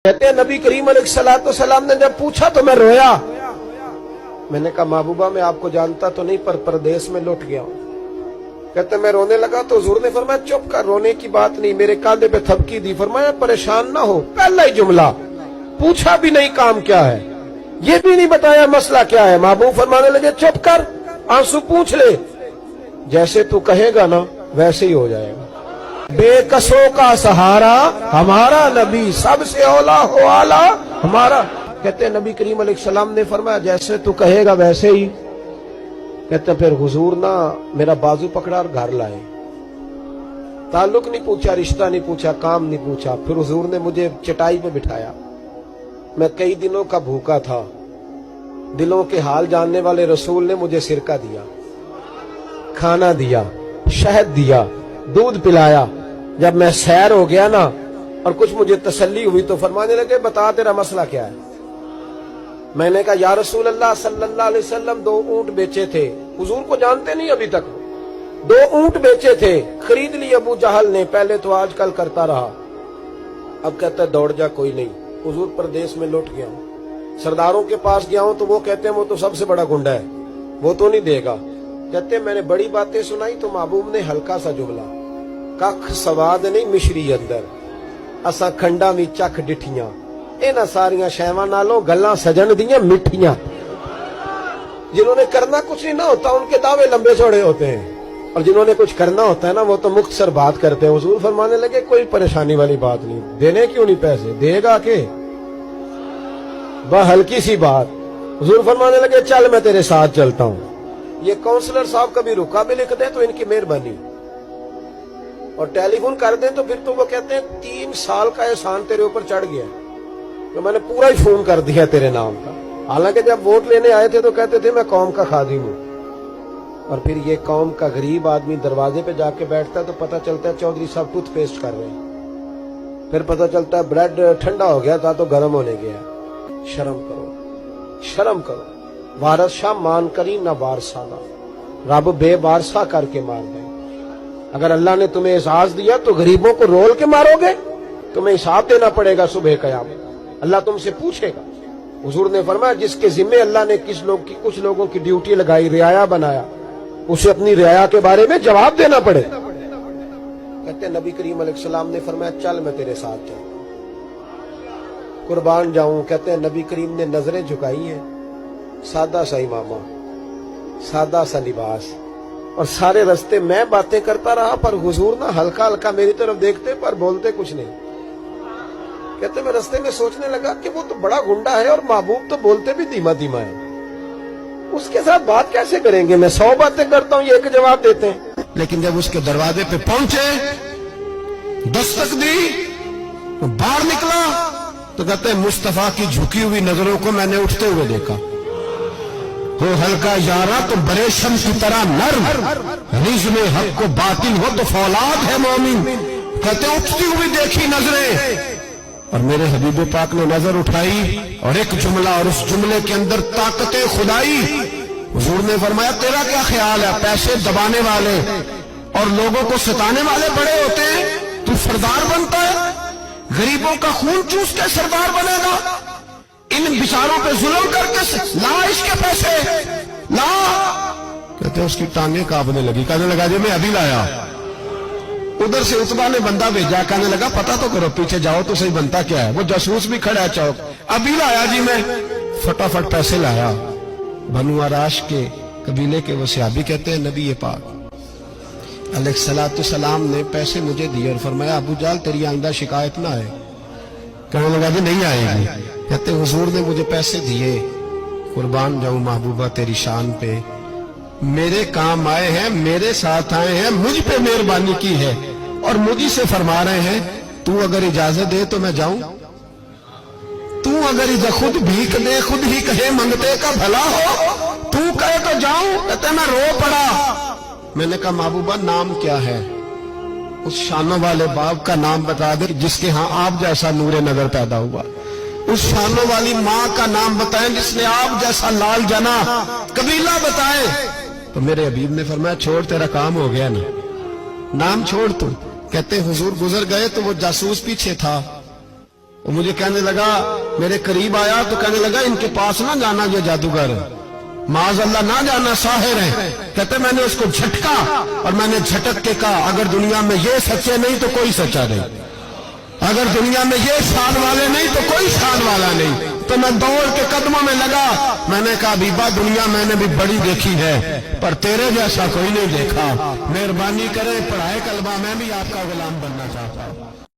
कहते हैं नबी करीम अलैहिस्सलाम ने जब पूछा तो मैं रोया। मैंने कहा महबूबा मैं आपको जानता तो नहीं पर परदेश में लौट गया हूँ। कहते मैं रोने लगा तो हुजूर ने फरमाया चुप कर, रोने की बात नहीं। मेरे कांधे पे थपकी दी, फरमाया परेशान ना हो। पहला ही जुमला, पूछा भी नहीं काम क्या है, ये भी नहीं बताया मसला क्या है। महबूब फरमाने लगे चुप कर, आंसू पूछ ले, जैसे तू कहेगा ना वैसे ही हो जाएगा। बेकसों का सहारा हमारा नबी, सबसे औला हो आला हमारा। कहते हैं नबी करीम अलैहिस्सलाम ने फरमाया जैसे तू कहेगा वैसे ही। कहते फिर हुजूर ना मेरा बाजू पकड़ा और घर लाए। ताल्लुक नहीं पूछा, रिश्ता नहीं पूछा, काम नहीं पूछा। फिर हुजूर ने मुझे चटाई पे बिठाया। मैं कई दिनों का भूखा था। दिलों के हाल जानने वाले रसूल ने मुझे सिरका दिया, खाना दिया, शहद दिया, दूध पिलाया। जब मैं सैर हो गया ना और कुछ मुझे तसल्ली हुई तो फरमाने लगे बता तेरा मसला क्या है। मैंने कहा या रसूल अल्लाह सल्लल्लाहु अलैहि वसल्लम 2 ऊंट बेचे थे। हुजूर को जानते नहीं अभी तक। 2 ऊंट बेचे थे, खरीद ली अबू जहल ने। पहले तो आजकल करता रहा, अब कहता है दौड़ जा, कोई नहीं। हुजूर प्रदेश में लौट गया हूँ, सरदारों के पास गया हूँ तो वो कहते हैं वो तो सबसे बड़ा गुंडा है, वो तो नहीं देगा। कहते मैंने बड़ी बातें सुनाई तो महबूब ने हल्का सा जुमला, कख सवाद नहीं मिश्री अंदर, असा खंडा भी चख डिठियां, इन्हां सारियां शैवां नालों गल्लां सजन दियां मिठियां। जिन्होंने करना कुछ नहीं ना होता उनके दावे लंबे चौड़े होते हैं, और जिन्होंने कुछ करना होता है ना वो तो मुख्तसर बात करते हैं। हुजूर फरमाने लगे कोई परेशानी वाली बात नहीं, देने क्यों नहीं पैसे, देगा के बस हल्की सी बात। हुजूर फरमाने लगे चल मैं तेरे साथ चलता हूं। ये काउंसलर साहब कभी रुका भी लिख दे तो इनकी मेहरबानी, और टेलीफोन कर दें तो फिर तो वो कहते हैं 3 साल का एहसान तेरे ऊपर चढ़ गया तो मैंने पूरा ही फोन कर दिया तेरे नाम का। हालांकि जब वोट लेने आए थे तो कहते थे मैं कौम का खादिम हूं, और फिर ये कौम का गरीब आदमी दरवाजे पे जाके बैठता है तो पता चलता है चौधरी साहब टूथपेस्ट कर रहे हैं, फिर पता चलता है ब्रेड ठंडा हो गया था तो गर्म होने गया। शर्म करो, शर्म करो। वारस शाह मान करी ना वारसाना, रब बेवारसा करके मार दे। अगर अल्लाह ने तुम्हें एहसास दिया तो गरीबों को रोल के मारोगे, तुम्हें हिसाब देना पड़ेगा सुबह कयामत, अल्लाह तुमसे पूछेगा। हुजूर ने फरमाया जिसके जिम्मे अल्लाह ने कुछ लोगों की ड्यूटी लगाई, रियाया बनाया, उसे अपनी रियाया के बारे में जवाब देना पड़े। कहते नबी करीम अलैहिस्सलाम ने फरमाया चल मैं तेरे साथ चलूं, कुर्बान जाऊं। कहते हैं नबी करीम ने नजरें झुकाई है, सादा सा इमामा, सादा सा लिबास, और सारे रास्ते मैं बातें करता रहा पर हुजूर ना हल्का हल्का मेरी तरफ देखते पर बोलते कुछ नहीं। कहते मैं रास्ते में सोचने लगा कि वो तो बड़ा गुंडा है और महबूब तो बोलते भी धीमा धीमा है, उसके साथ बात कैसे करेंगे। मैं 100 बातें करता हूँ, ये एक जवाब देते हैं। लेकिन जब उसके दरवाजे पे पहुंचे, दस्तक दी, बाहर निकला तो कहते हैं मुस्तफा की झुकी हुई नजरों को मैंने उठते हुए देखा। हो हल्का यारा तो बरेशम की तरह नर्म, रिज़्म हक को बातिल हो तो फौलाद है मोमिन। कहते उठती हुई देखी नजरें, और मेरे हबीब पाक ने नजर उठाई और एक जुमला, और उस जुमले के अंदर ताकत खुदाई। हुजूर ने फरमाया तेरा क्या ख्याल है, पैसे दबाने वाले और लोगों को सताने वाले बड़े होते हैं, तू सरदार बनता है, गरीबों का खून चूस के सरदार बनेगा, इन बिचारों पे जुल्म करके ला इसके पैसे ला। कहते उसकी टांगे कांपने लगी, कहने लगा जी मैं अभी लाया। उधर से उतबा ने बंदा भेजा, कहने लगा पता तो करो, पीछे जाओ तो सही बनता क्या है। वो जासूस भी खड़ा है चौक, अभी लाया जी मैं। फटाफट पैसे लाया। बनु आराश के कबीले के वो सहाबी कहते हैं नबी पाक अलैहिस्सलाम ने पैसे मुझे दिए और फरमाया अबू जाल तेरी आइंदा शिकायत ना आए। कहने लगा जी नहीं आएगी। कहते हुजूर ने मुझे पैसे दिए, कुर्बान जाऊं महबूबा तेरी शान पे, मेरे काम आए हैं, मेरे साथ आए हैं, मुझ पे मेहरबानी की है, और मुझी से फरमा रहे हैं तू अगर इजाजत दे तो मैं जाऊं, तू अगर खुद भीख दे, खुद ही कहे मंगते का भला हो, तू कहे तो जाऊं। कहते मैं रो पड़ा। मैंने कहा महबूबा नाम क्या है, उस शानों वाले बाप का नाम बता दे जिसके यहाँ आप जैसा नूरे नजर पैदा हुआ, उस शानों वाली माँ का नाम बताएं जिसने आप जैसा लाल जना, कबीला बताएं। तो मेरे हबीब ने फरमाया छोड़ तेरा काम हो गया ना, नाम छोड़ तू। कहते हुजूर गुजर गए तो वो जासूस पीछे था, وہ مجھے کہنے لگا، میرے قریب آیا تو کہنے لگا ان کے پاس نہ جانا یہ جادوگر، معاذ اللہ نہ جانا، ساحر ہیں۔ کہتے میں نے اس کو جھٹکا اور میں نے جھٹک کے کہا اگر دنیا میں یہ سچے نہیں تو کوئی سچا نہیں، اگر دنیا میں یہ شان والے نہیں تو کوئی شان والا نہیں۔ تو میں دوڑ کے قدموں میں لگا، میں نے کہا بیبا دنیا میں نے بھی بڑی دیکھی ہے پر تیرے جیسا کوئی نہیں دیکھا، مہربانی کریں پڑھائے کلمہ، میں بھی آپ کا غلام بننا چاہتا ہوں۔